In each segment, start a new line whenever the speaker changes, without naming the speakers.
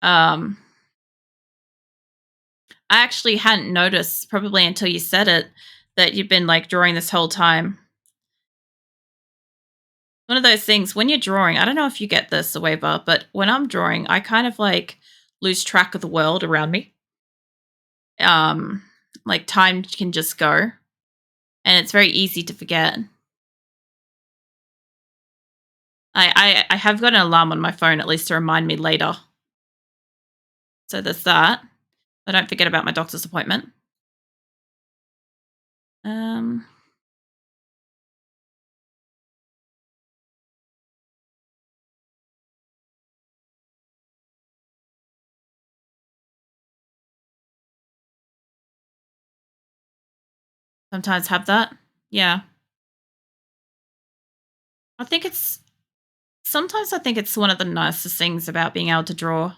Um, I actually hadn't noticed probably until you said it that you've been like drawing this whole time. One of those things when you're drawing, I don't know if you get this, Aweva, but when I'm drawing, I kind of like lose track of the world around me. Um, like time can just go, and it's very easy to forget. I have got an alarm on my phone at least to remind me later. So there's that. I don't forget about my doctor's appointment. Um, Sometimes have that. Yeah. I think it's Sometimes I think it's one of the nicest things about being able to draw.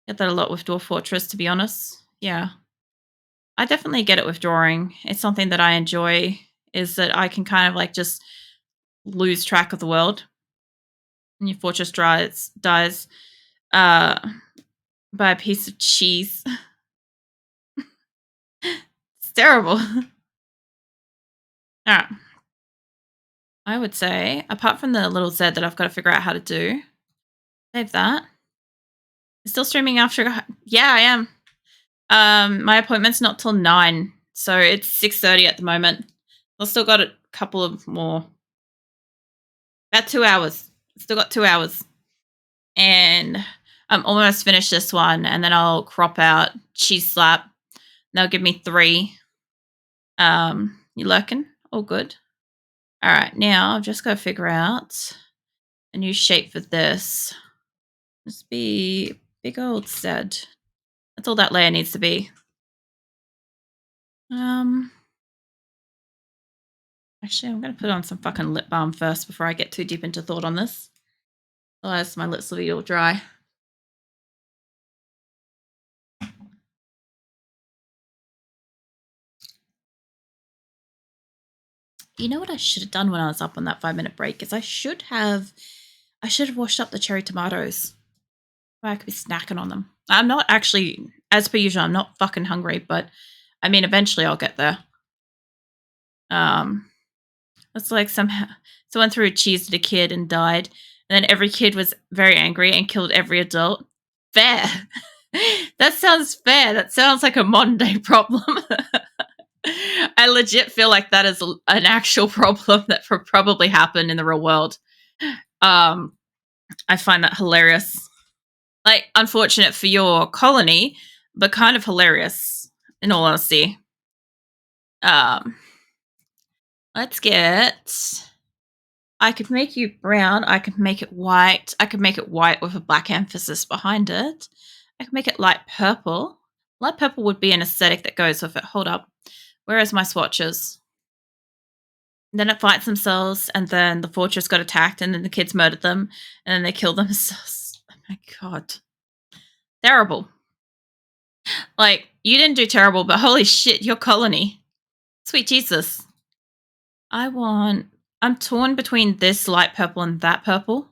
Get that a lot with Dwarf Fortress, to be honest. Yeah. I definitely get it with drawing. It's something that I enjoy, is that I can kind of like just lose track of the world. And your fortress dies uh, by a piece of cheese. It's terrible. All right. I would say, apart from the little Z that I've got to figure out how to do, save that. Still streaming after. Yeah, I am. My appointment's not till 9, so it's 6:30 at the moment. I've still got a couple of more. About 2 hours. Still got 2 hours, and I'm almost finished this one, and then I'll crop out cheese slap. They'll give me 3. You lurking? All good. All right, now I've just got to figure out a new shape for this. Must be big old Z. That's all that layer needs to be. Um, Actually, I'm going to put on some fucking lip balm first before I get too deep into thought on this. Otherwise, my lips will be all dry. You know what I should have done when I was up on that 5-minute break is I should have washed up the cherry tomatoes. I could be snacking on them. I'm not actually, as per usual, I'm not fucking hungry, but I mean, eventually I'll get there. It's like someone threw a cheese at a kid and died, and then every kid was very angry and killed every adult. Fair. That sounds fair. That sounds like a modern day problem. I legit feel like that is an actual problem that probably happened in the real world. I find that hilarious. Like, unfortunate for your colony, but kind of hilarious, in all honesty. Um, let's get. I could make you brown. I could make it white. I could make it white with a black emphasis behind it. I could make it light purple. Light purple would be an aesthetic that goes with it. Hold up. Where is my swatches? And then it fights themselves, and then the fortress got attacked, and then the kids murdered them, and then they killed themselves. Oh my god. Terrible. Like, you didn't do terrible, but holy shit, your colony. Sweet Jesus. I'm torn between this light purple and that purple.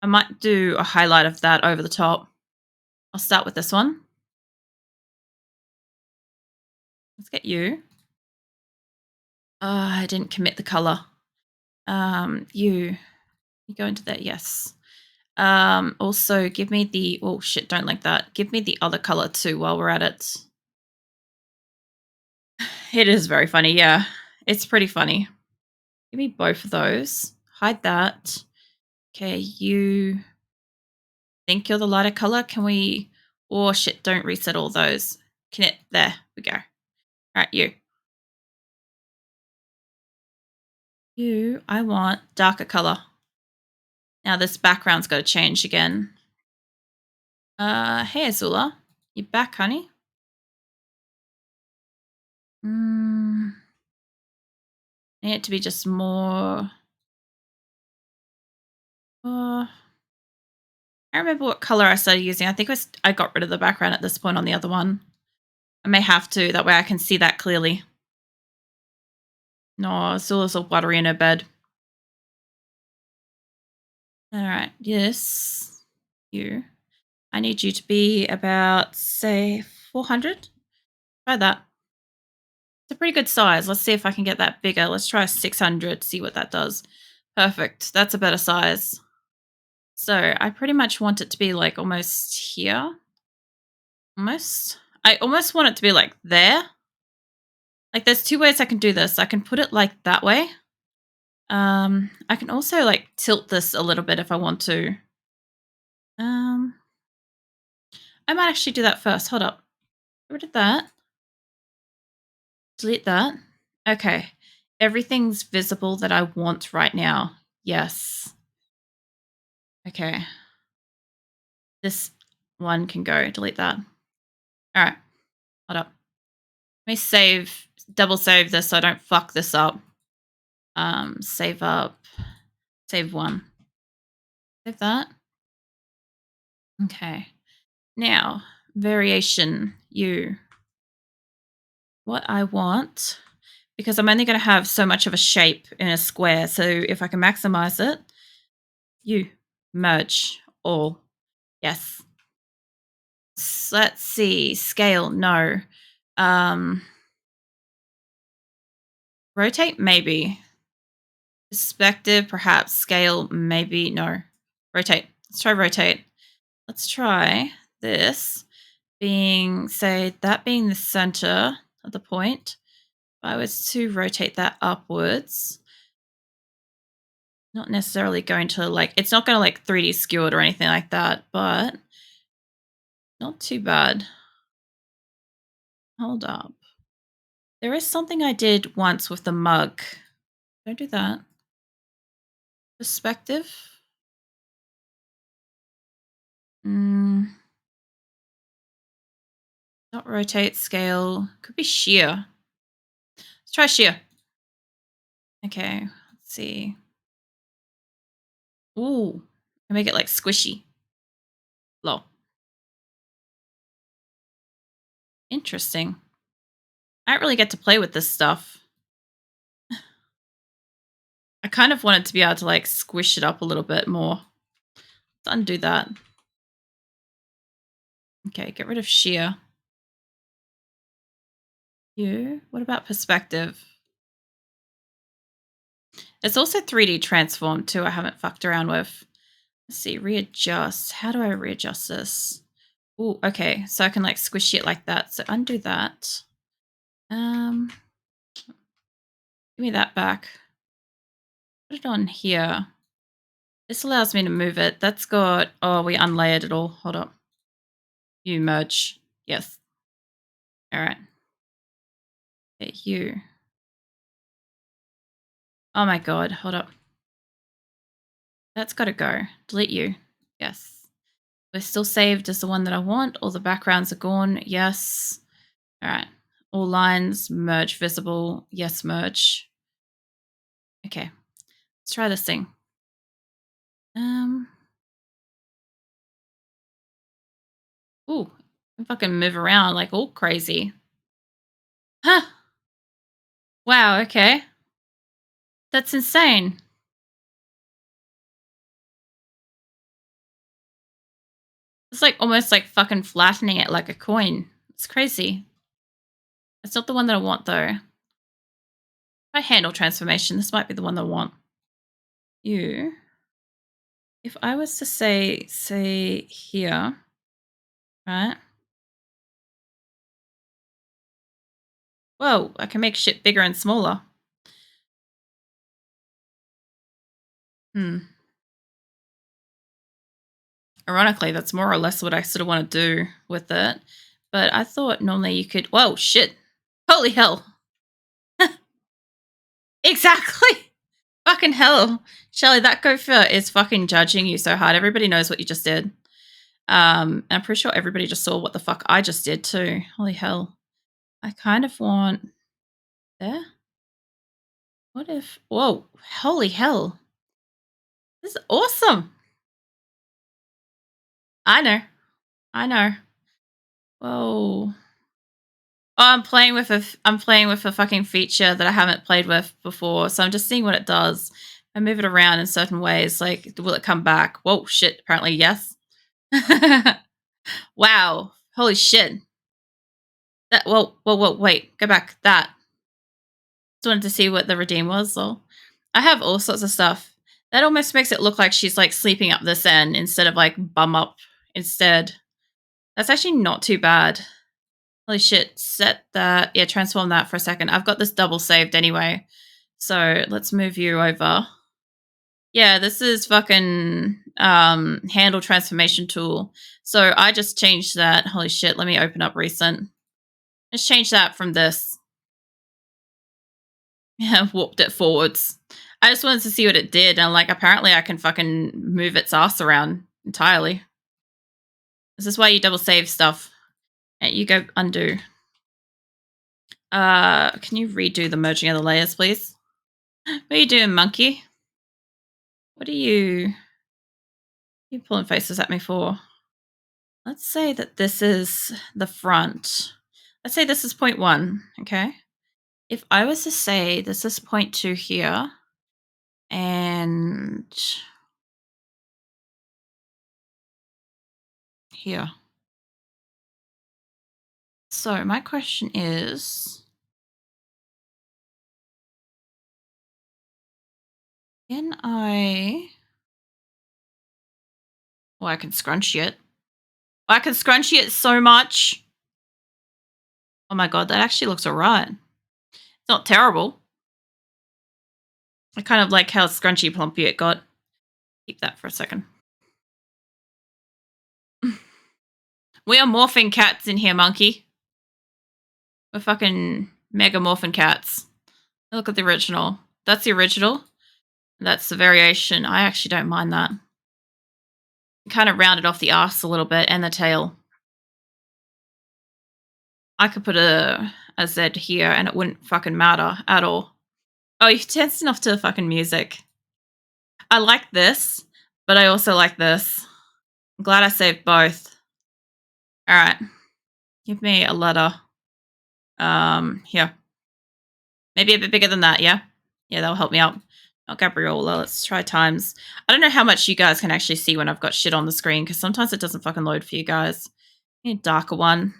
I might do a highlight of that over the top. I'll start with this one. Let's get you. I didn't commit the color. You go into that, yes. Also give me the, oh shit, don't like that. Give me the other color too while we're at it. It is very funny, yeah. It's pretty funny. Give me both of those. Hide that. Okay, you think you're the lighter color? Can we, oh shit, don't reset all those. Can it, there we go. All right, you. You, I want darker color. Now this background's got to change again. Hey Azula, you back, honey? I need it to be just more. I remember what color I started using. I think I got rid of the background at this point on the other one. I may have to. That way I can see that clearly. No, Azula's all buttery in her bed. All right. Yes. You. I need you to be about, say, 400. Try that. It's a pretty good size. Let's see if I can get that bigger. Let's try 600, see what that does. Perfect. That's a better size. So I pretty much want it to be like almost here. Almost. I almost want it to be like there. Like there's two ways I can do this. I can put it like that way. I can also like tilt this a little bit if I want to. Um, I might actually do that first. Hold up. Get rid of that. Delete that. Okay. Everything's visible that I want right now. Yes. Okay. This one can go. Delete that. All right. Hold up. Let me save, double save this so I don't fuck this up. Save up. Save one. Save that. Okay. Now, variation U. What I want, because I'm only going to have so much of a shape in a square. So if I can maximize it, U, merge, all. Yes. Let's see. Scale, no. Um, rotate, maybe. Perspective, perhaps. Scale, maybe. No. Rotate. Let's try rotate. Let's try this being, say, that being the center of the point. If I was to rotate that upwards, not necessarily going to like, it's not going to like 3D skew it or anything like that, but not too bad. Hold up. There is something I did once with the mug. Don't do that. Perspective. Not rotate, scale. Could be shear. Let's try shear. Okay, let's see. Ooh, I make it like squishy. Low. Interesting. I don't really get to play with this stuff. I kind of wanted to be able to like squish it up a little bit more. Let's undo that. Okay, get rid of shear. You. What about perspective? It's also 3D transform too. I haven't fucked around with. Let's see, readjust. How do I readjust this? Oh, okay. So I can like squish it like that. So undo that. Give me that back. Put it on here. This allows me to move it. That's got, oh, we unlayered it all. Hold up. You merge. Yes. All right. Okay, you. Oh my God. Hold up. That's got to go. Delete you. Yes. We're still saved as the one that I want. All the backgrounds are gone. Yes. All right. All lines merge visible. Yes, merge. Okay. Let's try this thing. Ooh, I fucking move around like all crazy. Huh. Wow, okay. That's insane. It's like almost like fucking flattening it like a coin. It's crazy. It's not the one that I want though. If I handle transformation, this might be the one that I want. You. If I was to say here, right? Whoa, I can make shit bigger and smaller. Ironically, that's more or less what I sort of want to do with it. But I thought normally you could, whoa, shit. Holy hell. Exactly. Fucking hell. Shelly, that gopher is fucking judging you so hard. Everybody knows what you just did. And I'm pretty sure everybody just saw what the fuck I just did too. Holy hell. I kind of want there. What if, whoa, holy hell. This is awesome. I know. I know. Whoa. Oh, I'm playing with a fucking feature that I haven't played with before. So I'm just seeing what it does. I move it around in certain ways. Like, will it come back? Whoa, shit. Apparently, yes. Wow. Holy shit. That whoa, wait. Go back. That. Just wanted to see what the redeem was. So I have all sorts of stuff. That almost makes it look like she's like sleeping up this end instead of like bum up instead. That's actually not too bad. Holy shit. Set that. Yeah, transform that for a second. I've got this double saved anyway. So let's move you over. Yeah, this is fucking handle transformation tool. So I just changed that. Holy shit, let me open up recent. Just change that from this. Yeah, warped it forwards. I just wanted to see what it did, and like apparently I can fucking move its ass around entirely. This is why you double save stuff. And you go undo. Can you redo the merging of the layers, please? What are you doing, monkey? What are you pulling faces at me for? Let's say that this is the front. Let's say this is point one, okay? If I was to say this is point two here, and here. So my question is, can I... Oh, I can scrunchie it. I can scrunchie it so much. Oh my god, that actually looks alright. It's not terrible. I kind of like how scrunchy plumpy it got. Keep that for a second. We are morphing cats in here, monkey. We're fucking mega morphin cats. Look at the original. That's the original. That's the variation. I actually don't mind that. Kind of rounded off the arse a little bit and the tail. I could put a Z here and it wouldn't fucking matter at all. Oh, you're dancing off to the fucking music. I like this, but I also like this. I'm glad I saved both. All right. Give me a letter. Here. Maybe a bit bigger than that, yeah? Yeah, that'll help me out. Oh, Gabriola, let's try times. I don't know how much you guys can actually see when I've got shit on the screen, because sometimes it doesn't fucking load for you guys. Need a darker one.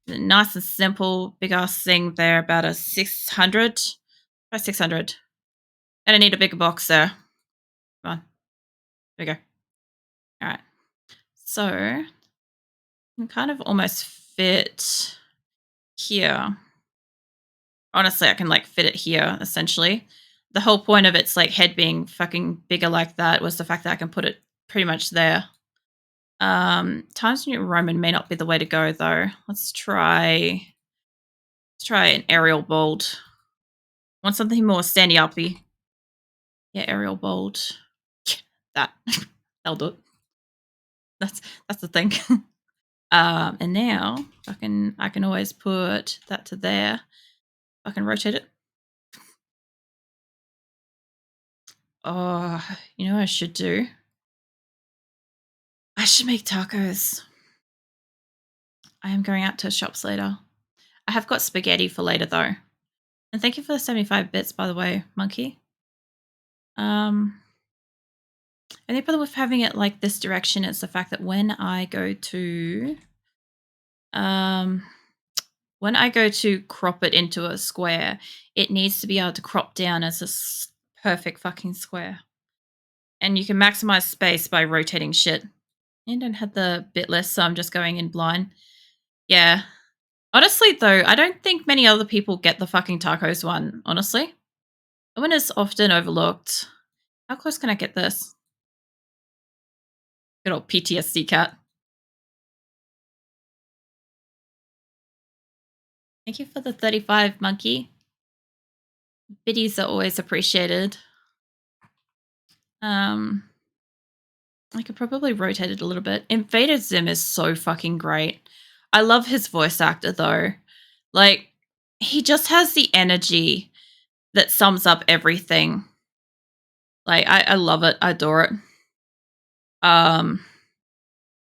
Nice and simple. Big ass thing there, about a 600. Try 600. Gonna need a bigger box there. Come on. There we go. Alright. So, I can kind of almost fit here. Honestly, I can like fit it here, essentially. The whole point of its like head being fucking bigger like that was the fact that I can put it pretty much there. Times New Roman may not be the way to go though. Let's try an aerial bold. Want something more standy uppy. Yeah, aerial bold. That. That'll do it. That's the thing. And now I can always put that to there. I can rotate it. Oh, you know what I should do? I should make tacos. I am going out to shops later. I have got spaghetti for later though. And thank you for the 75 bits, by the way, monkey. Only problem with having it like this direction is the fact that um when I go to crop it into a square, it needs to be able to crop down as a perfect fucking square. And you can maximize space by rotating shit. I don't have the bit list, so I'm just going in blind. Yeah. Honestly, though, I don't think many other people get the fucking tacos one, honestly. The one is often overlooked. How close can I get this? Good old PTSD cat. Thank you for the 35, monkey. Biddies are always appreciated. I could probably rotate it a little bit. Invader Zim is so fucking great. I love his voice actor though. Like, he just has the energy that sums up everything. Like, I love it. I adore it.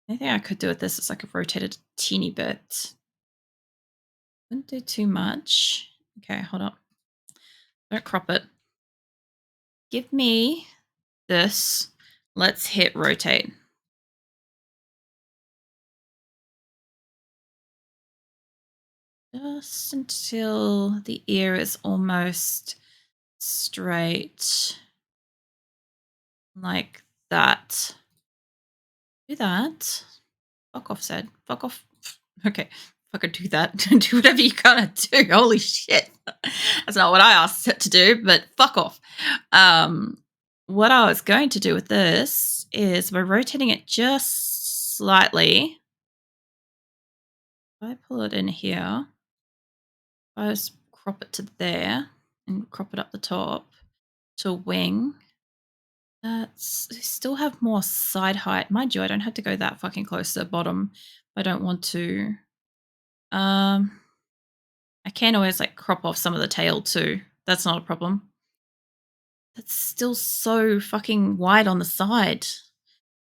Anything I could do with this is I could rotate it a teeny bit. Wouldn't do too much. Okay, hold up. Don't crop it. Give me this. Let's hit rotate. just until the ear is almost straight, like that. Do that. Fuck off, said. Fuck off. Okay. Fucking do that. Do whatever you gotta do. Holy shit. That's not what I asked it to do, but fuck off. What I was going to do with this is by rotating it just slightly. If I pull it in here, I just crop it to there and crop it up the top to a wing. That's still have more side height. Mind you, I don't have to go that fucking close to the bottom. I don't want to. I can always like crop off some of the tail too. That's not a problem. That's still so fucking wide on the side.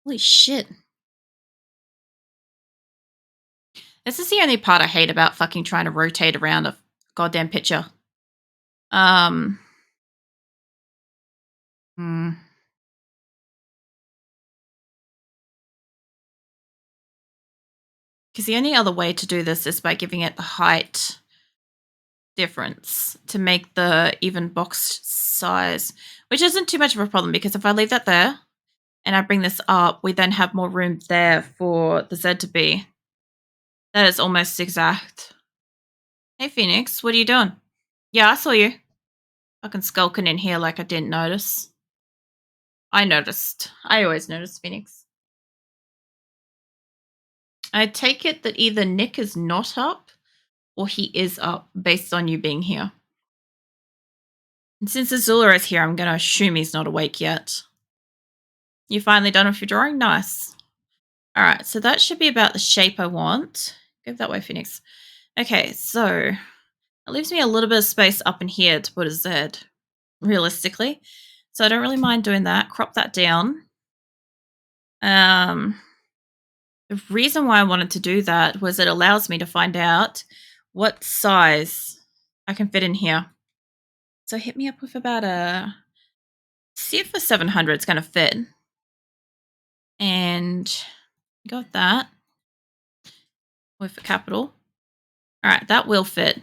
Holy shit. This is the only part I hate about fucking trying to rotate around a goddamn picture. Hmm. Because the only other way to do this is by giving it the height difference to make the even boxed size, which isn't too much of a problem because if I leave that there and I bring this up, we then have more room there for the Z to be. That is almost exact. Hey, Phoenix, what are you doing? Yeah, I saw you. Fucking skulking in here like I didn't notice. I noticed. I always notice, Phoenix. I take it that either Nick is not up or he is up based on you being here. And since Azula is here, I'm going to assume he's not awake yet. You finally done with your drawing? Nice. All right, so that should be about the shape I want. Go that way, Phoenix. Okay, so it leaves me a little bit of space up in here to put a Z, realistically. So I don't really mind doing that. Crop that down. The reason why I wanted to do that was it allows me to find out what size I can fit in here. So hit me up with about a... See if the 700 is going to fit. And got that with a capital. All right, that will fit.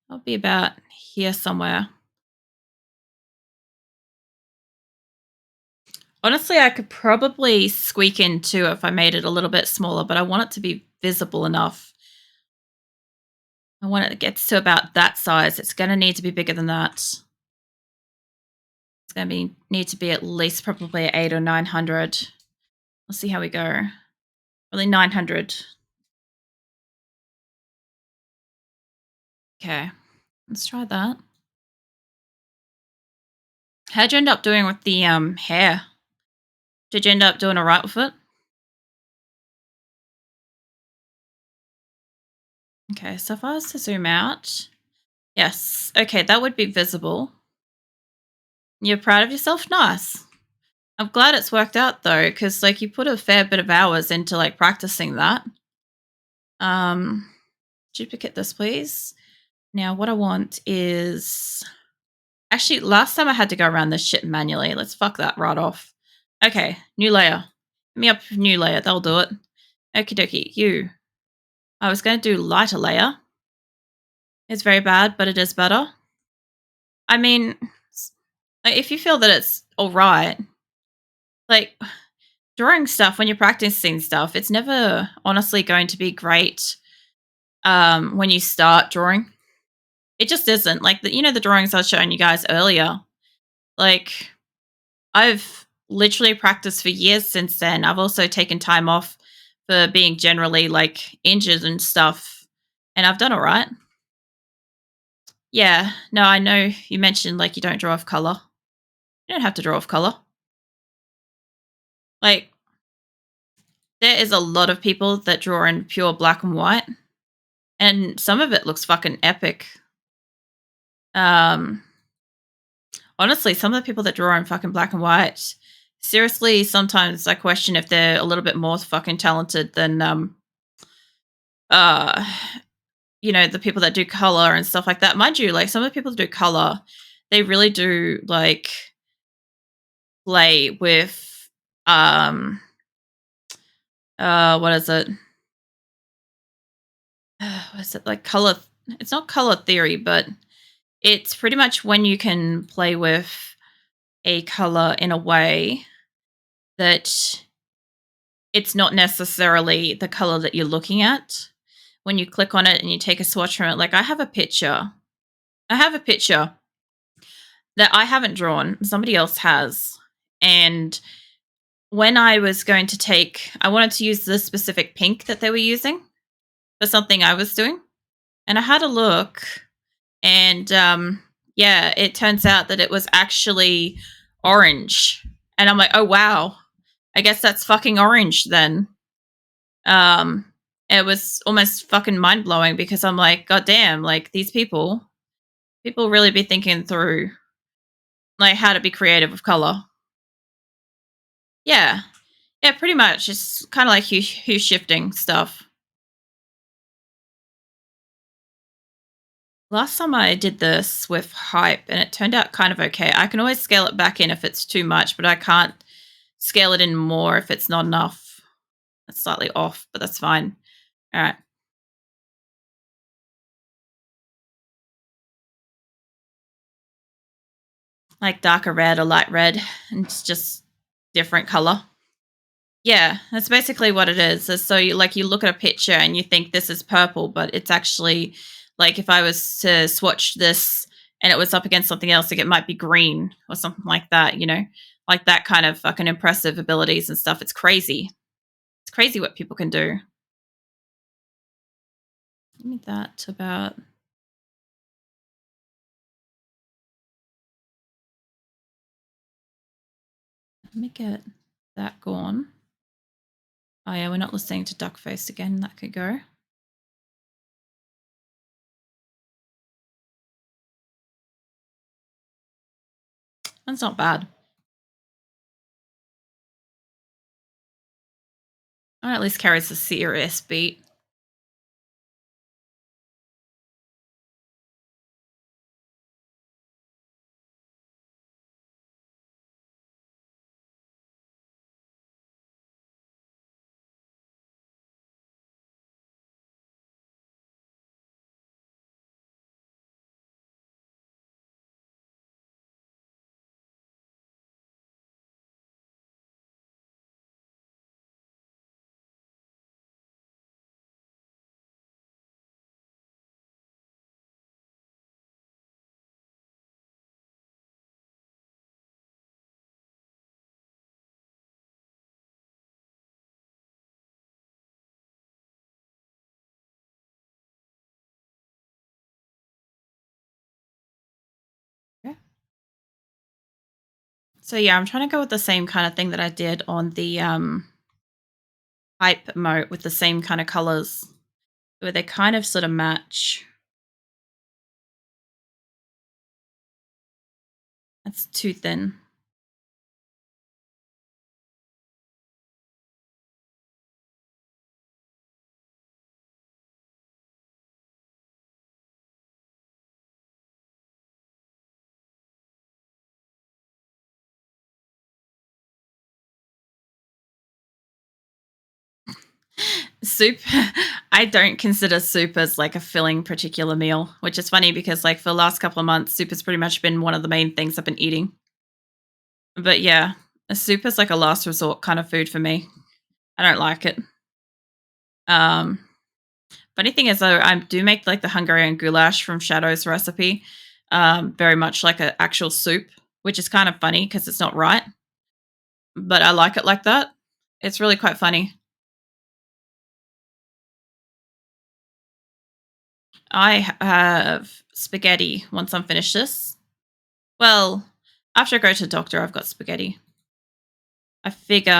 I'll be about here somewhere. Honestly, I could probably squeak in too if I made it a little bit smaller, but I want it to be visible enough. I want it to get to about that size. It's going to need to be bigger than that. It's going to need to be at least probably 800 or 900. We'll see how we go. Probably 900. Okay, let's try that. How'd you end up doing with the hair? Did you end up doing all right with it? Okay, so if I was to zoom out, yes. Okay, that would be visible. You're proud of yourself? Nice. I'm glad it's worked out though, because like you put a fair bit of hours into like practicing that. Duplicate this, please. Now what I want is actually last time I had to go around this shit manually. Let's fuck that right off. Okay, new layer. Hit me up with new layer, that'll do it. Okie dokie, you. I was going to do lighter layer. It's very bad, but it is better. I mean, like, if you feel that it's all right, like drawing stuff when you're practicing stuff, it's never honestly going to be great when you start drawing. It just isn't. Like the drawings I was showing you guys earlier. Like I've literally practiced for years since then. I've also taken time off for being generally like injured and stuff, and I've done all right. Yeah, no, I know you mentioned like you don't draw off color. You don't have to draw off color. Like there is a lot of people that draw in pure black and white, and some of it looks fucking epic. Honestly, some of the people that draw in fucking black and white, seriously, sometimes I question if they're a little bit more fucking talented than uh the people that do color and stuff like that. Mind you, like some of the people that do color, they really do like play with what is it? is it like color? It's not color theory, but it's pretty much when you can play with a color in a way that it's not necessarily the color that you're looking at. When you click on it and you take a swatch from it, like I have a picture. I have a picture that I haven't drawn, somebody else has. And when I was going to I wanted to use the specific pink that they were using for something I was doing. And I had a look, and yeah, it turns out that it was actually orange. And I'm like, oh, wow. I guess that's fucking orange then. Um, it was almost fucking mind blowing because I'm like, God damn, like these people really be thinking through like how to be creative with color. Yeah. Yeah, pretty much. It's kind of like hue shifting stuff. Last time I did this with hype and it turned out kind of okay. I can always scale it back in if it's too much, but I can't scale it in more if it's not enough. It's slightly off, but that's fine. All right. Like darker red or light red, and it's just different color. Yeah, that's basically what it is. So you look at a picture and you think this is purple, but it's actually like if I was to swatch this and it was up against something else, like it might be green or something like that, like that kind of fucking impressive abilities and stuff. It's crazy. It's crazy what people can do. Give me that about. Let me get that gone. Oh yeah, we're not listening to Duckface again. That could go. That's not bad. Or at least carries a serious beat. Yeah. So yeah, I'm trying to go with the same kind of thing that I did on the hype emote with the same kind of colors where they kind of sort of match. That's too thin. Soup, I don't consider soup as like a filling particular meal, which is funny because like for the last couple of months, soup has pretty much been one of the main things I've been eating. But yeah, a soup is like a last resort kind of food for me. I don't like it. Um, Funny thing is though, I do make like the Hungarian goulash from Shadow's recipe, very much like an actual soup, which is kind of funny because it's not right, but I like it like that. It's really quite funny. I have spaghetti once I'm finished this. Well, after I go to the doctor, I've got spaghetti. I figure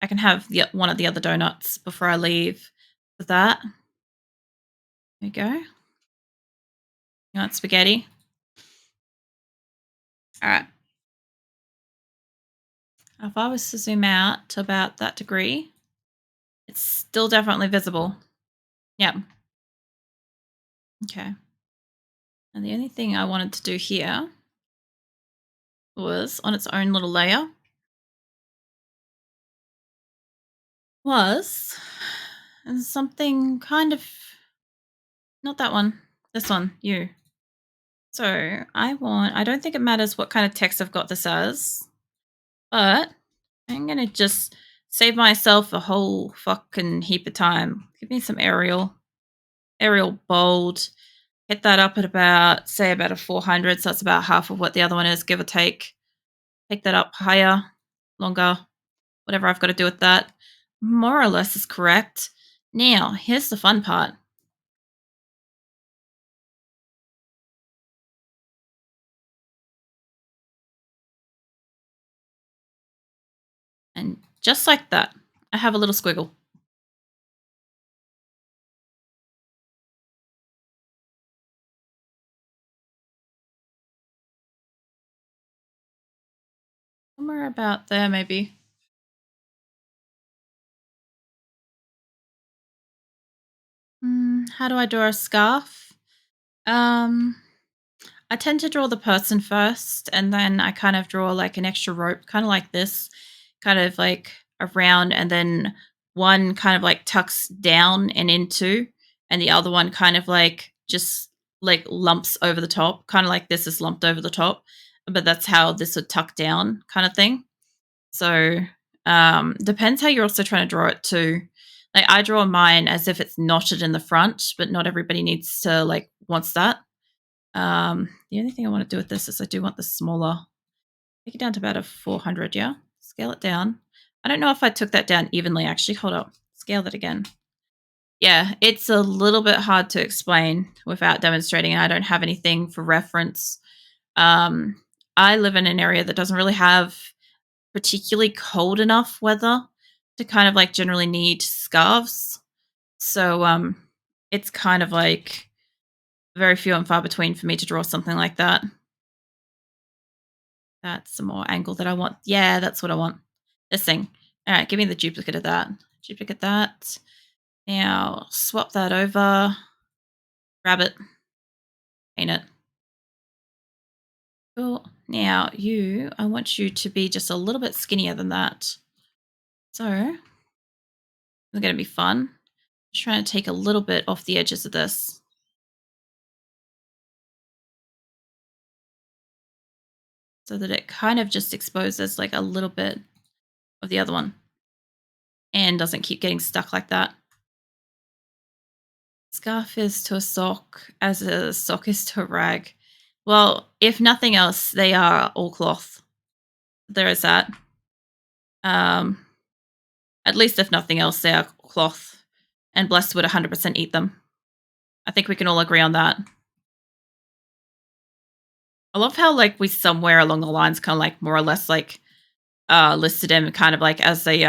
I can have one of the other donuts before I leave for that. There you go. You want spaghetti? All right. If I was to zoom out to about that degree, it's still definitely visible. Yep. Okay. And the only thing I wanted to do here was on its own little layer was something kind of Not that one. This one, you. So I don't think it matters what kind of text I've got this as, but I'm going to just save myself a whole fucking heap of time. Give me some Arial bold. Hit that up at about, say, about a 400. So that's about half of what the other one is, give or take. Take that up higher, longer, whatever I've got to do with that. More or less is correct. Now, here's the fun part. And just like that, I have a little squiggle. Somewhere about there, maybe. How do I draw a scarf? Um, I tend to draw the person first, and then I kind of draw like an extra rope, kind of like this, kind of like around, and then one kind of like tucks down and into, and the other one kind of like just like lumps over the top, kind of like this is lumped over the top, but that's how this would tuck down, kind of thing. So depends how you're also trying to draw it too. Like I draw mine as if it's knotted in the front, but not everybody needs to like wants that. The only thing I want to do with this is I do want this smaller. Take it down to about a 400, yeah? Scale it down. I don't know if I took that down evenly, actually. Hold up. Scale that again. Yeah, it's a little bit hard to explain without demonstrating. I don't have anything for reference. Um, I live in an area that doesn't really have particularly cold enough weather to kind of like generally need scarves. So it's kind of like very few and far between for me to draw something like that. That's some more angle that I want. Yeah, that's what I want. This thing. All right, give me the duplicate of that. Duplicate that. Now swap that over. Grab it. Paint it. Cool. Now I want you to be just a little bit skinnier than that. So it's going to be fun. Just trying to take a little bit off the edges of this so that it kind of just exposes like a little bit of the other one and doesn't keep getting stuck like that. Scarf is to a sock as a sock is to a rag. Well, if nothing else, they are all cloth. There is that. Um, at least if nothing else, they are cloth. And blessed would 100% eat them. I think we can all agree on that. I love how like we somewhere along the lines kind of like more or less like listed him kind of like as a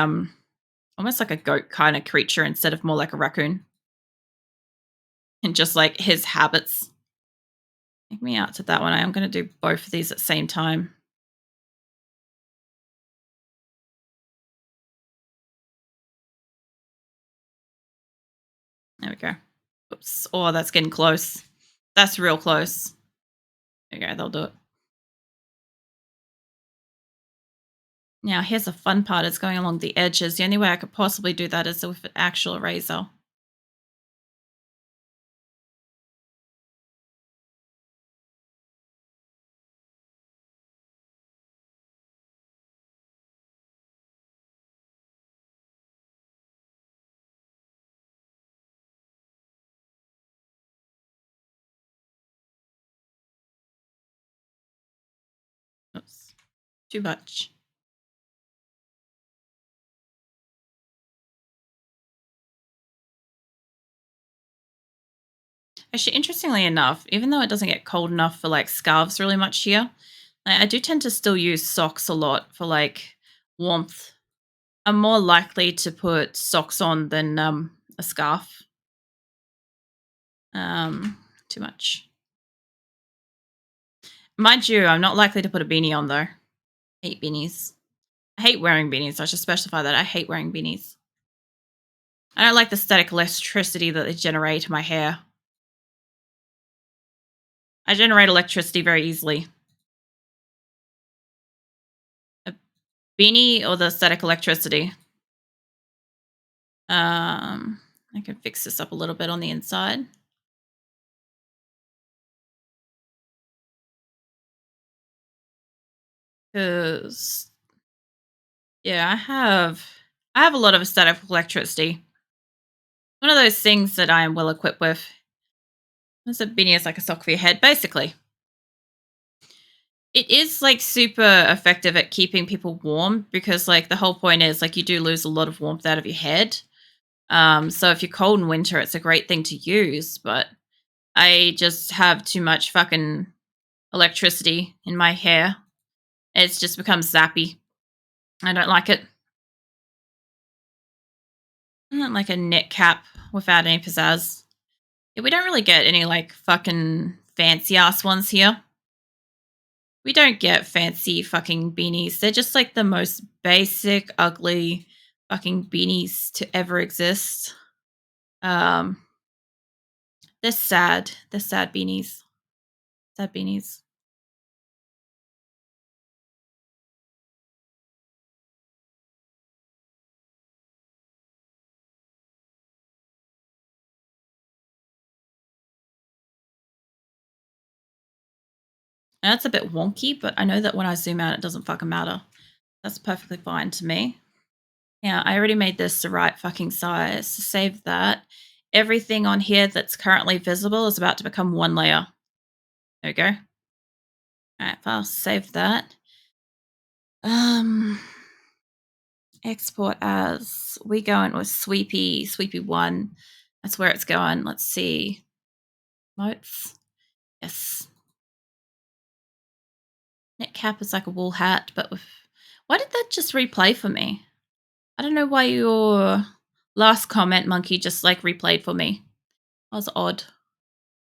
almost like a goat kind of creature instead of more like a raccoon. And just like his habits. Take me out to that one. I am going to do both of these at the same time. There we go. Oops. Oh, that's getting close. That's real close. Okay, they'll do it. Now, here's the fun part. It's going along the edges. The only way I could possibly do that is with an actual eraser. Oops. Too much. Actually, interestingly enough, even though it doesn't get cold enough for like scarves really much here, I do tend to still use socks a lot for like warmth. I'm more likely to put socks on than a scarf. Um, Too much. Mind you, I'm not likely to put a beanie on though. I hate beanies. I hate wearing beanies. I should specify that I hate wearing beanies. I don't like the static electricity that they generate in my hair. I generate electricity very easily. A beanie or the static electricity? I can fix this up a little bit on the inside. Because yeah, I have a lot of static electricity. One of those things that I am well equipped with. It's a beanie is like a sock for your head, basically. It is like super effective at keeping people warm because like the whole point is like you do lose a lot of warmth out of your head. So if you're cold in winter, it's a great thing to use, but I just have too much fucking electricity in my hair. It's just become zappy. I don't like it. I don't like a knit cap without any pizzazz. Yeah, we don't really get any like fucking fancy ass ones here. We don't get fancy fucking beanies. They're just like the most basic, ugly fucking beanies to ever exist. Um, they're sad. They're sad beanies. Sad beanies. And that's a bit wonky, but I know that when I zoom out, it doesn't fucking matter. That's perfectly fine to me. Yeah, I already made this the right fucking size. Save that. Everything on here that's currently visible is about to become one layer. There we go. All right, file, save that. Um, export as we going with sweepy one. That's where it's going. Let's see. Emotes. Yes. Knit cap is like a wool hat, but with why did that just replay for me? I don't know why your last comment monkey just like replayed for me. That was odd.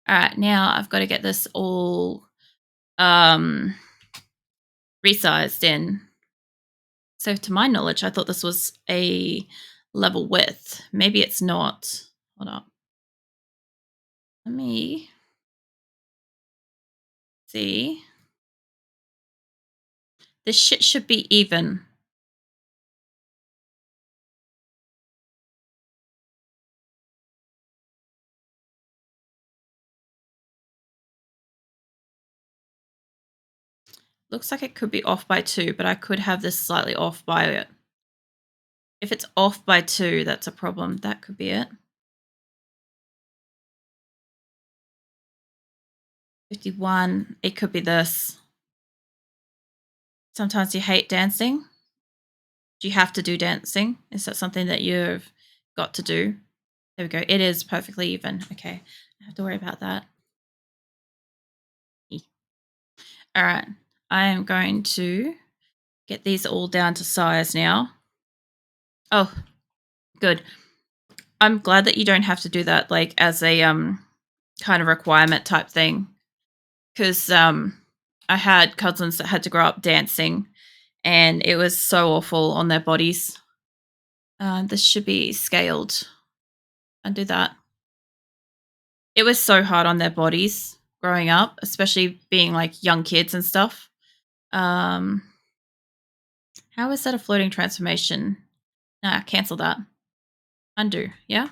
All right, now I've got to get this all um resized in. So to my knowledge, I thought this was a level width. Maybe it's not. Hold up. Let me see. This shit should be even. Looks like it could be off by 2, but I could have this slightly off by it. If it's off by 2, that's a problem. That could be it. 51, it could be this. Sometimes you hate dancing. Do you have to do dancing? Is that something that you've got to do? There we go. It is perfectly even. Okay. I don't have to worry about that. All right. I am going to get these all down to size now. Oh, good. I'm glad that you don't have to do that like as a kind of requirement type thing because I had cousins that had to grow up dancing and it was so awful on their bodies. This should be scaled. Undo that. It was so hard on their bodies growing up, especially being like young kids and stuff. Um, how is that a floating transformation? Nah, cancel that. Undo. Yeah.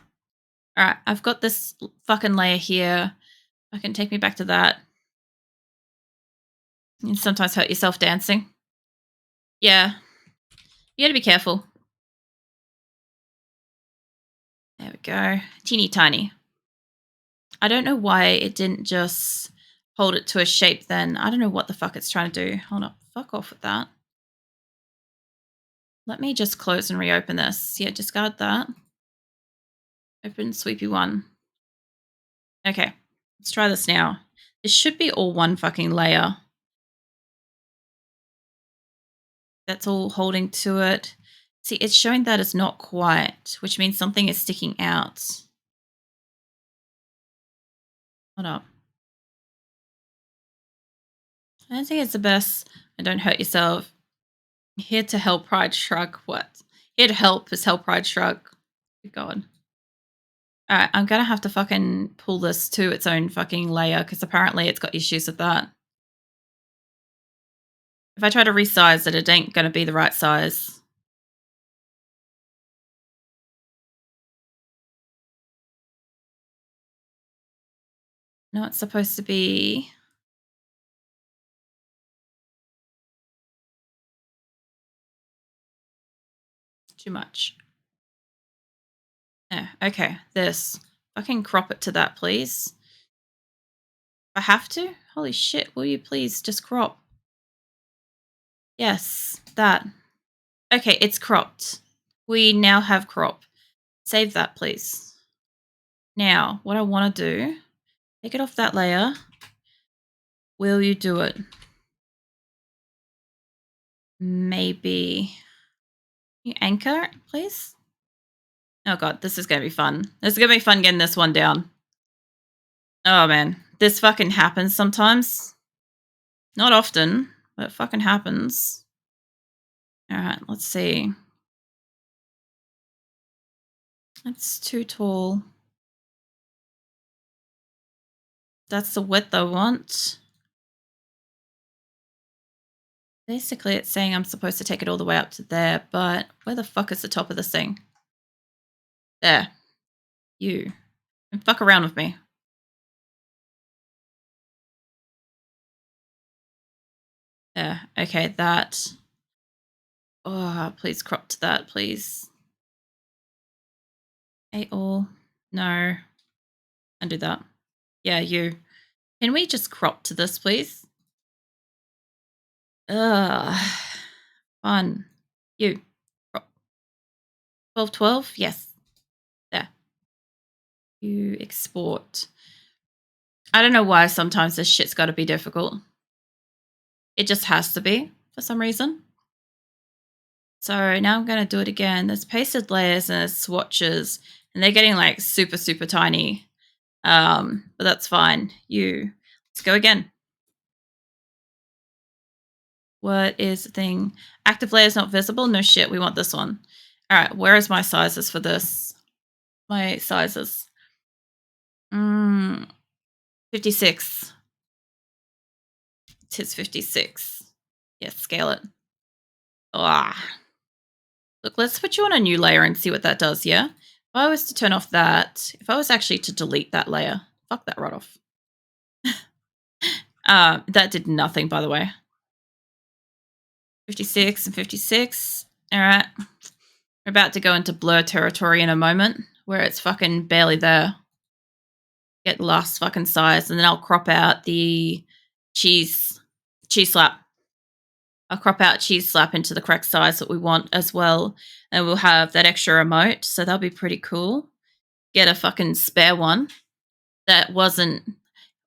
All right. I've got this fucking layer here. I can take me back to that. You sometimes hurt yourself dancing. Yeah. You got to be careful. There we go. Teeny tiny. I don't know why it didn't just hold it to a shape then. I don't know what the fuck it's trying to do. Hold up. Fuck off with that. Let me just close and reopen this. Yeah, discard that. Open sweepy one. Okay. Let's try this now. This should be all one fucking layer. That's all holding to it. See, it's showing that it's not quite, which means something is sticking out. Hold up. I don't think it's the best. And don't hurt yourself. Here to help Pride Shrug. What? Here to help is help Pride Shrug. Good God. Alright, I'm gonna have to fucking pull this to its own fucking layer because apparently it's got issues with that. If I try to resize it, it ain't gonna be the right size. No, it's supposed to be. Too much. Yeah, okay. This. Fucking crop it to that, please. I have to? Holy shit, will you please just crop? Yes, that. Okay, it's cropped. We now have crop. Save that, please. Now, what I want to do, take it off that layer. Will you do it? Maybe. You anchor, please? Oh god, this is going to be fun. This is going to be fun getting this one down. Oh man, this fucking happens sometimes. Not often, but it fucking happens. Alright, let's see. That's too tall. That's the width I want. Basically, it's saying I'm supposed to take it all the way up to there, but where the fuck is the top of this thing? There. You. And fuck around with me. There. Okay, that. Oh, please crop to that, please. 8 all. No. Undo that. Yeah, you. Can we just crop to this, please? Ugh. Fun. You. Crop. 12, 12? Yes. There. You export. I don't know why sometimes this shit's got to be difficult. It just has to be for some reason. So now I'm going to do it again. There's pasted layers and there's swatches, and they're getting like super, super tiny. But that's fine. Let's go again. What is the thing? Active layer is not visible? No shit, we want this one. All right, where is my sizes for this? My sizes. 56. It is 56. Yes, scale it. Ah. Look, let's put you on a new layer and see what that does, yeah? If I was to turn off that, if I was actually to delete that layer, fuck that right off. That did nothing, by the way. 56 and 56. All right. We're about to go into blur territory in a moment where it's fucking barely there. Get the last fucking size, and then I'll crop out the cheese slap. I'll crop out cheese slap into the correct size that we want as well. And we'll have that extra emote. So that'll be pretty cool. Get a fucking spare one that wasn't,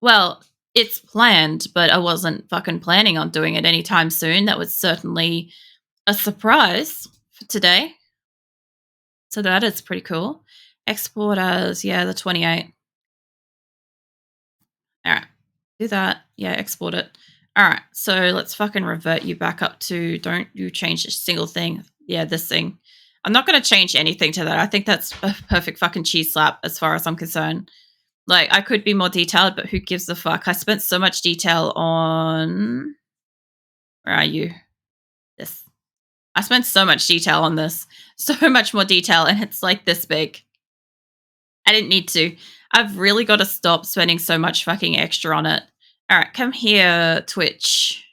well, it's planned, but I wasn't fucking planning on doing it anytime soon. That was certainly a surprise for today. So that is pretty cool. Export as, yeah, the 28. All right. Do that. Yeah, export it. All right. So let's fucking revert you back up to, don't you change a single thing. Yeah, this thing. I'm not going to change anything to that. I think that's a perfect fucking cheese slap as far as I'm concerned. Like, I could be more detailed, but who gives a fuck? I spent so much detail on... Where are you? This. I spent so much detail on this. So much more detail, and it's like this big. I didn't need to. I've really got to stop spending so much fucking extra on it. All right, come here, Twitch.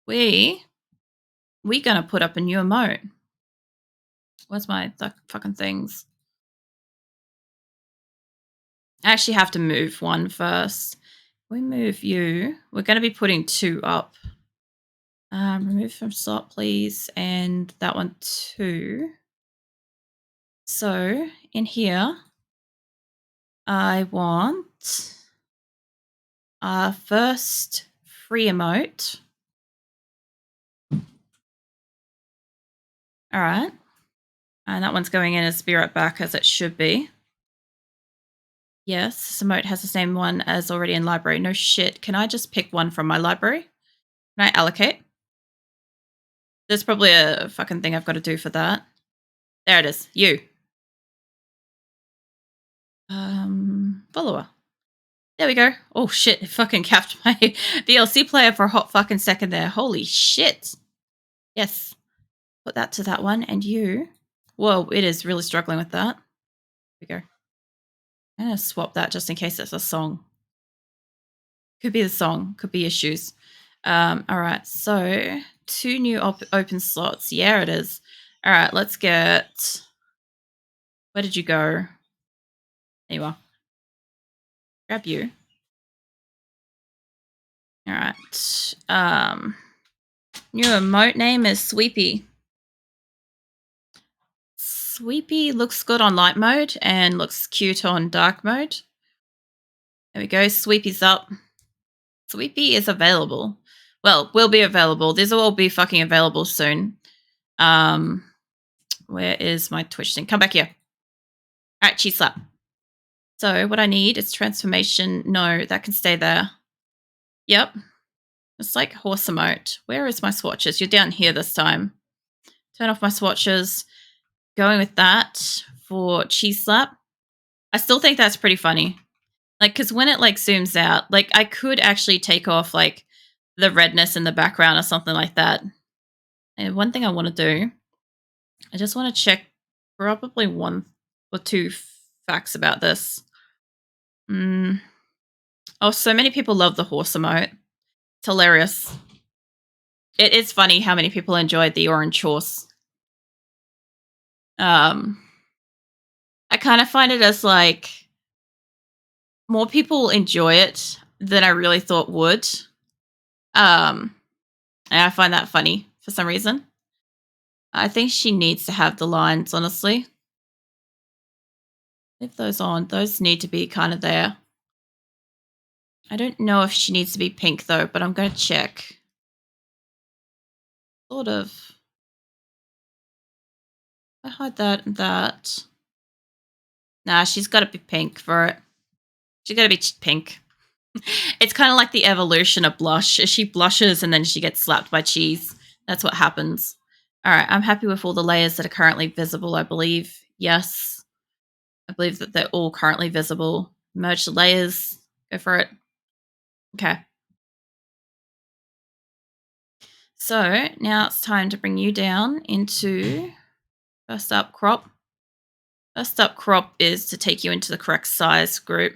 We gonna put up a new emote. Where's my fucking things? I actually have to move one first. We move you. We're going to be putting 2 up. Remove from slot, please, and that one too. So in here, I want our first free emote. All right. And that one's going in as be right back as it should be. Yes, this emote has the same one as already in library. No shit. Can I just pick one from my library? Can I allocate? There's probably a fucking thing I've got to do for that. There it is. You. Follower. There we go. Oh shit, it fucking capped my VLC player for a hot fucking second there. Holy shit. Yes. Put that to that one. And you. Whoa, it is really struggling with that. There we go. I'm going to swap that just in case it's a song. Could be the song. Could be issues. All right. So 2 new open slots. Yeah, it is. All right, let's get. Where did you go? There you are. Grab you. All right. New emote name is Sweepy. Sweepy looks good on light mode and looks cute on dark mode. There we go. Sweepy's up. Sweepy is available. Well, will be available. These will all be fucking available soon. Where is my Twitch thing? Come back here. All right, cheese slap. So what I need is transformation. No, that can stay there. Yep. It's like horse emote. Where is my swatches? You're down here this time. Turn off my swatches. Going with that for cheese slap. I still think that's pretty funny. Like, because when it like zooms out, like I could actually take off like the redness in the background or something like that. And one thing I want to do, I just want to check probably one or two facts about this. Oh, so many people love the horse emote. It's hilarious. It is funny how many people enjoyed the orange horse. I kind of find it as like more people enjoy it than I really thought would. And I find that funny for some reason. I think she needs to have the lines, honestly. Leave those on. Those need to be kind of there. I don't know if she needs to be pink though, but I'm going to check. Sort of. I hide that and that. Nah, she's got to be pink for it. She's got to be pink. It's kind of like the evolution of blush. She blushes and then she gets slapped by cheese. That's what happens. All right, I'm happy with all the layers that are currently visible, I believe. Yes. I believe that they're all currently visible. Merge the layers. Go for it. Okay. So now it's time to bring you down into first up crop. First up crop is to take you into the correct size group.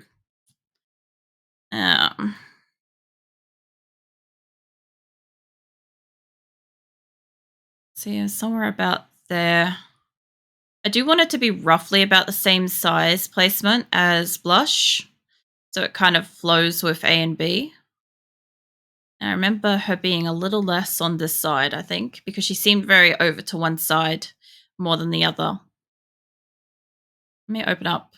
So yeah, somewhere about there. I do want it to be roughly about the same size placement as blush. So it kind of flows with A and B. And I remember her being a little less on this side, I think, because she seemed very over to one side more than the other. Let me open up.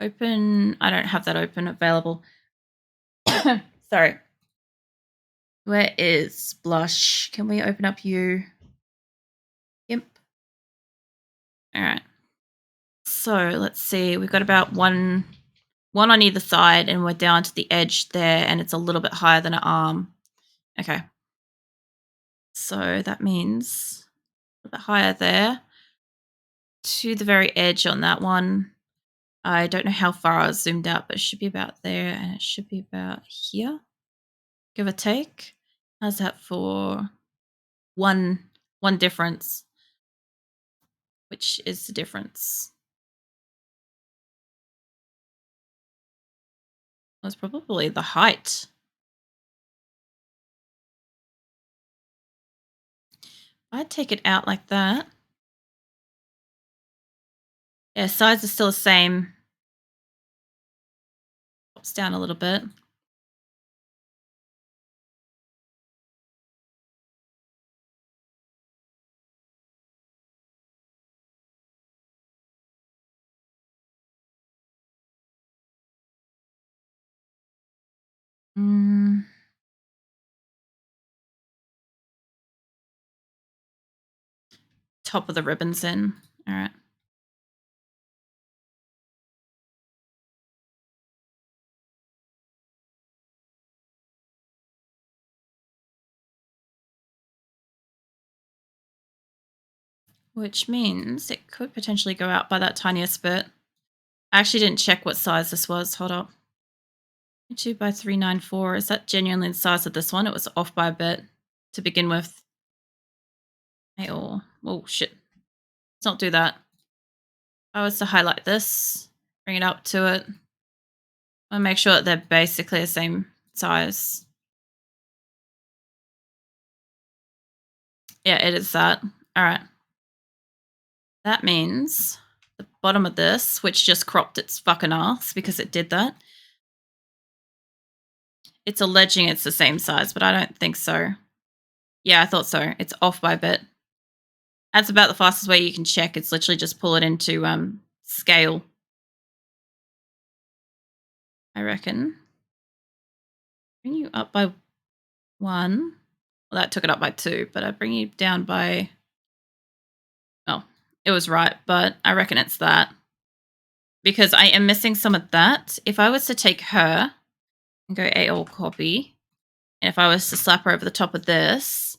Open. I don't have that open available. Sorry. Where is blush? Can we open up you? Gimp. All right. So let's see. We've got about one on either side, and we're down to the edge there, and it's a little bit higher than an arm. Okay. So that means a little bit higher there to the very edge on that one. I don't know how far I was zoomed out, but it should be about there, and it should be about here, give or take. How's that for one difference? Which is the difference? Was probably the height. I'd take it out like that. Yeah, sides are still the same. Pops down a little bit. Top of the ribbons in. All right. Which means it could potentially go out by that tiniest bit. I actually didn't check what size this was. Hold up. 2 by 394. Is that genuinely the size of this one? It was off by a bit to begin with. Hey, oh shit. Let's not do that. If I was to highlight this, bring it up to it, I'll make sure that they're basically the same size. Yeah, it is that. All right. That means the bottom of this, which just cropped its fucking ass because it did that. It's alleging it's the same size, but I don't think so. Yeah, I thought so. It's off by a bit. That's about the fastest way you can check. It's literally just pull it into scale, I reckon. Bring you up by 1. Well, that took it up by 2, but I bring you down by... Oh, it was right, but I reckon it's that. Because I am missing some of that. If I was to take her and go AL copy, and if I was to slap her over the top of this,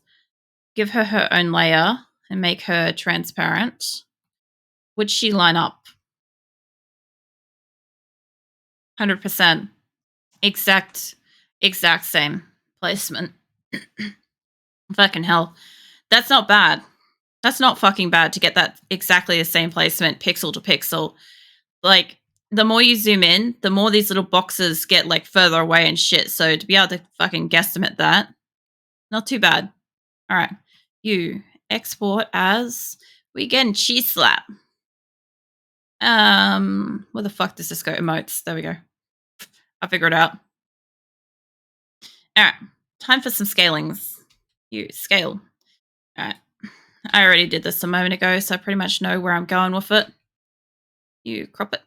give her her own layer and make her transparent, would she line up? 100%. Exact same placement. Fucking hell. That's not bad. That's not fucking bad to get that exactly the same placement, pixel to pixel. Like, the more you zoom in, the more these little boxes get, like, further away and shit. So to be able to fucking guesstimate that, not too bad. All right. You export as weekend cheese slap. Where the fuck does this go? Emotes. There we go. I'll figure it out. All right. Time for some scalings. You scale. All right. I already did this a moment ago, so I pretty much know where I'm going with it. You crop it.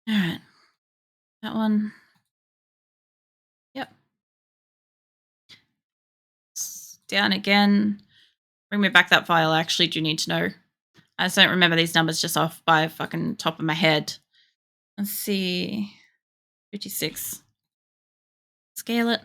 All right. That one. Yep. Down again. Bring me back that file. I actually do need to know. I just don't remember these numbers just off by fucking top of my head. Let's see. 56. Scale it.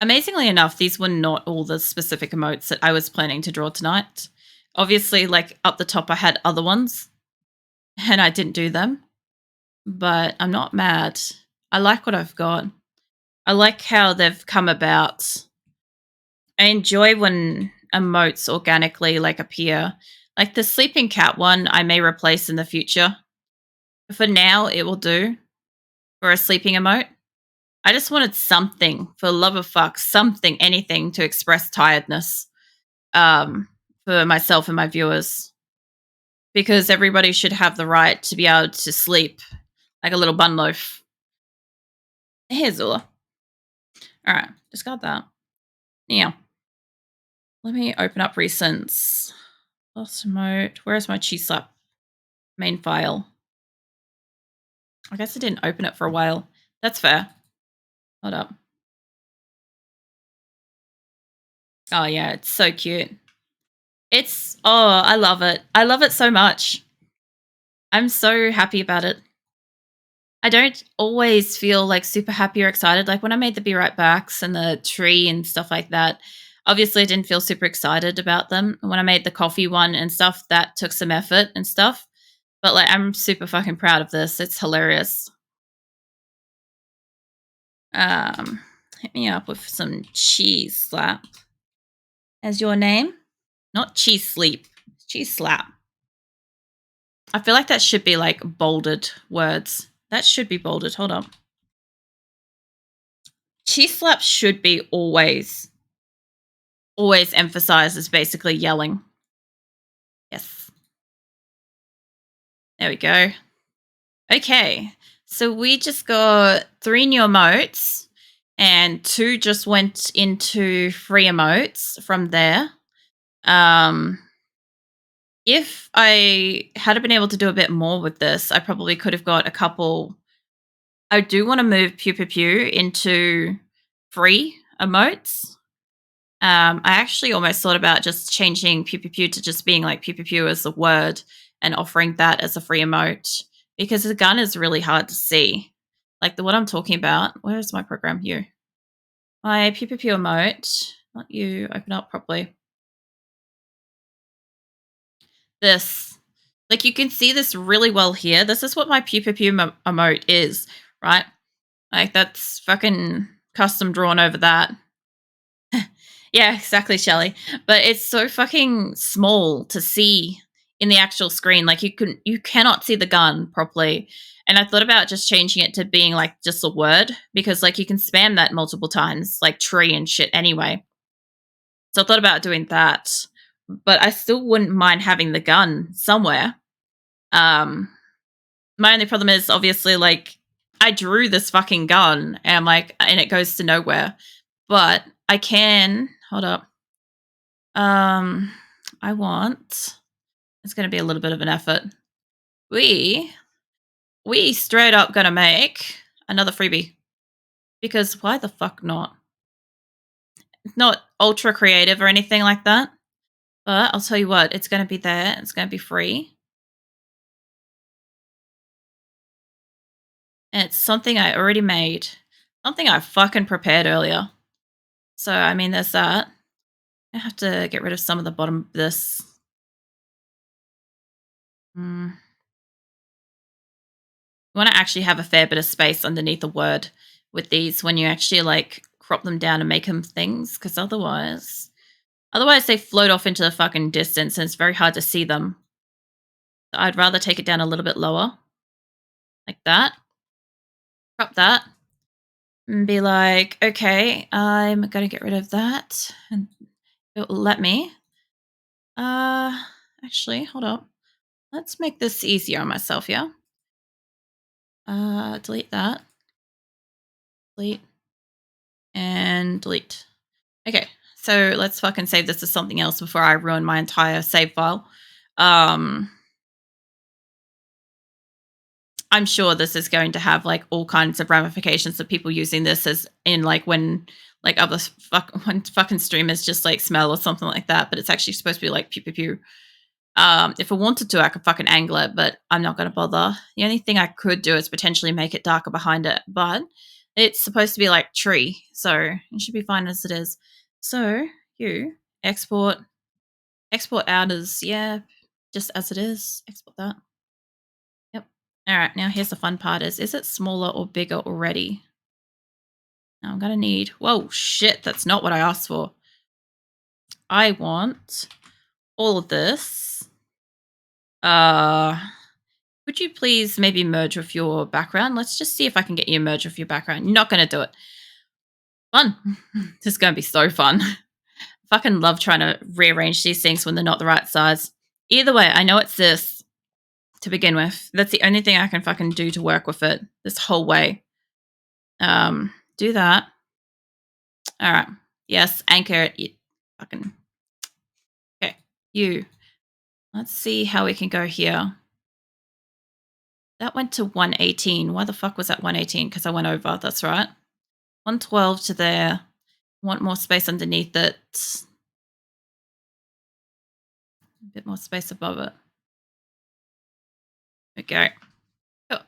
Amazingly enough, these were not all the specific emotes that I was planning to draw tonight. Obviously, like, up the top I had other ones, and I didn't do them. But I'm not mad. I like what I've got. I like how they've come about. I enjoy when emotes organically, like, appear. Like, the sleeping cat one I may replace in the future. For now, it will do for a sleeping emote. I just wanted something, for the love of fuck, something, anything to express tiredness for myself and my viewers. Because everybody should have the right to be able to sleep like a little bun loaf. Here's Zula. All right, discard that. Now, let me open up recents. Lost emote. Where's my cheese slap main file? I guess I didn't open it for a while. That's fair. Hold up. Oh, yeah, it's so cute. I love it. I love it so much. I'm so happy about it. I don't always feel like super happy or excited. Like when I made the Be Right Backs and the tree and stuff like that, obviously I didn't feel super excited about them. When I made the coffee one and stuff, that took some effort and stuff. But like I'm super fucking proud of this. It's hilarious. Hit me up with some cheese slap as your name. Not cheese sleep. Cheese slap. I feel like that should be like bolded words. That should be bolded. Hold on. Cheese slap should be always emphasized as basically yelling. Yes. There we go. Okay. So we just got 3 new emotes and 2 just went into free emotes from there. If I had been able to do a bit more with this, I probably could have got a couple. I do want to move Pew Pew Pew into free emotes. I actually almost thought about just changing Pew Pew Pew to just being like Pew Pew Pew as a word and offering that as a free emote because the gun is really hard to see. Like the what I'm talking about. Where's my program here? My Pew Pew Pew emote. Not you. Open up properly. This. Like you can see this really well here. This is what my Pew Pew Pew emote is, right? Like that's fucking custom drawn over that. Yeah, exactly, Shelly. But it's so fucking small to see in the actual screen. Like you cannot see the gun properly. And I thought about just changing it to being like just a word because like you can spam that multiple times, like tree and shit anyway. So I thought about doing that, but I still wouldn't mind having the gun somewhere. Um, my only problem is obviously like I drew this fucking gun and like and it goes to nowhere. But I can hold up. Um, I want. It's going to be a little bit of an effort. We straight up gonna make another freebie because why the fuck not? It's not ultra creative or anything like that, but I'll tell you what, it's gonna be there. It's gonna be free, and it's something I already made, something I fucking prepared earlier. So I mean, there's that. I have to get rid of some of the bottom of this. Mm. You want to actually have a fair bit of space underneath a word with these when you actually like crop them down and make them things, because otherwise they float off into the fucking distance and it's very hard to see them. So I'd rather take it down a little bit lower, like that. Crop that, and be like, okay, I'm gonna get rid of that, and it will let me. Uh, actually, hold up. Let's make this easier on myself, yeah. Delete that, delete, and delete. Okay, so let's fucking save this to something else before I ruin my entire save file. Um, I'm sure this is going to have like all kinds of ramifications of people using this as in like when like other when fucking streamers just like smell or something like that. But it's actually supposed to be like pew pew pew. If I wanted to, I could fucking angle it, but I'm not going to bother. The only thing I could do is potentially make it darker behind it, but it's supposed to be like tree, so it should be fine as it is. So you export out as yeah, just as it is. Export that. Yep. All right, now here's the fun part is it smaller or bigger already? Now I'm gonna need, whoa, shit, that's not what I asked for. I want all of this. Would you please maybe merge with your background? Let's just see if I can get you to merge with your background. You're not gonna do it. Fun. This is gonna be so fun. Fucking love trying to rearrange these things when they're not the right size. Either way, I know it's this to begin with. That's the only thing I can fucking do to work with it this whole way. Do that. All right. Yes, anchor it. You fucking okay. You. Let's see how we can go here. That went to 118. Why the fuck was that 118? Because I went over. That's right. 112 to there. Want more space underneath it. A bit more space above it. Okay. Oh,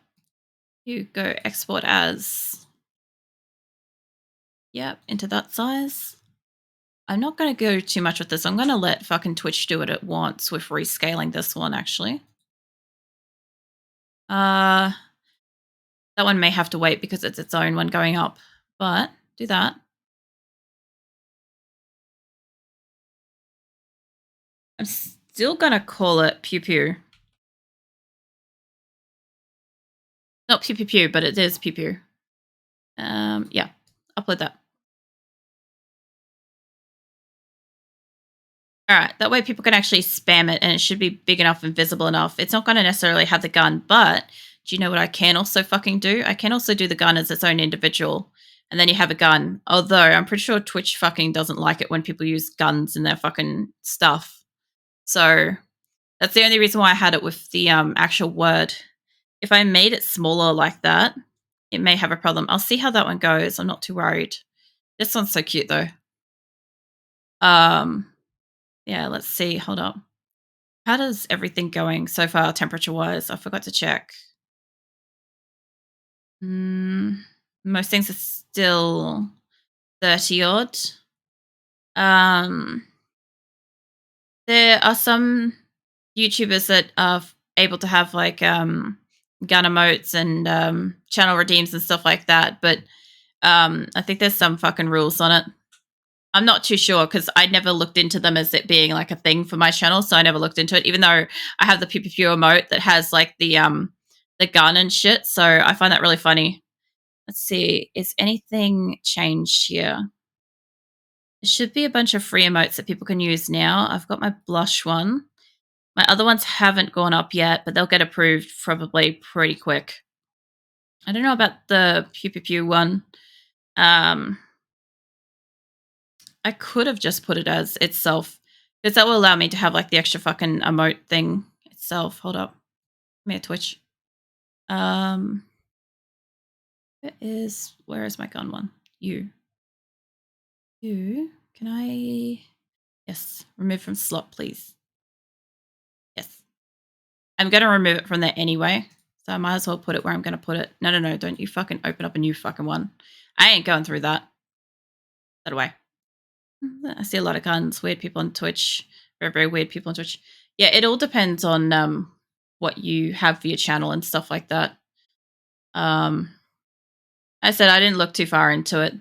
you go export as. Yep, into that size. I'm not going to go too much with this. I'm going to let fucking Twitch do it at once with rescaling this one, actually. That one may have to wait because it's its own one going up, but do that. I'm still going to call it Pew Pew. Not Pew Pew Pew, but it is Pew Pew. Yeah, upload that. All right, that way people can actually spam it and it should be big enough and visible enough. It's not going to necessarily have the gun, but do you know what I can also fucking do? I can also do the gun as its own individual, and then you have a gun. Although I'm pretty sure Twitch fucking doesn't like it when people use guns in their fucking stuff. So that's the only reason why I had it with the actual word. If I made it smaller like that, it may have a problem. I'll see how that one goes. I'm not too worried. This one's so cute though. Yeah, let's see. Hold up. How does everything going so far temperature wise? I forgot to check. Most things are still 30 odd. There are some YouTubers that are able to have like gun emotes and channel redeems and stuff like that, but I think there's some fucking rules on it. I'm not too sure because I never looked into them as it being like a thing for my channel, so I never looked into it. Even though I have the PPP emote that has like the the gun and shit. So I find that really funny. Let's see. Is anything changed here? There should be a bunch of free emotes that people can use now. I've got my blush one. My other ones haven't gone up yet, but they'll get approved probably pretty quick. I don't know about the pew pew pew one. Um, I could have just put it as itself because that will allow me to have like the extra fucking emote thing itself. Hold up. Give me a Twitch. Um, where is my gun one? You. Can I? Yes. Remove from slot, please. Yes. I'm going to remove it from there anyway. So I might as well put it where I'm going to put it. No. Don't you fucking open up a new fucking one. I ain't going through that. That away. I see a lot of guns. Weird people on Twitch. Very, very weird people on Twitch. Yeah, it all depends on what you have for your channel and stuff like that. I said I didn't look too far into it.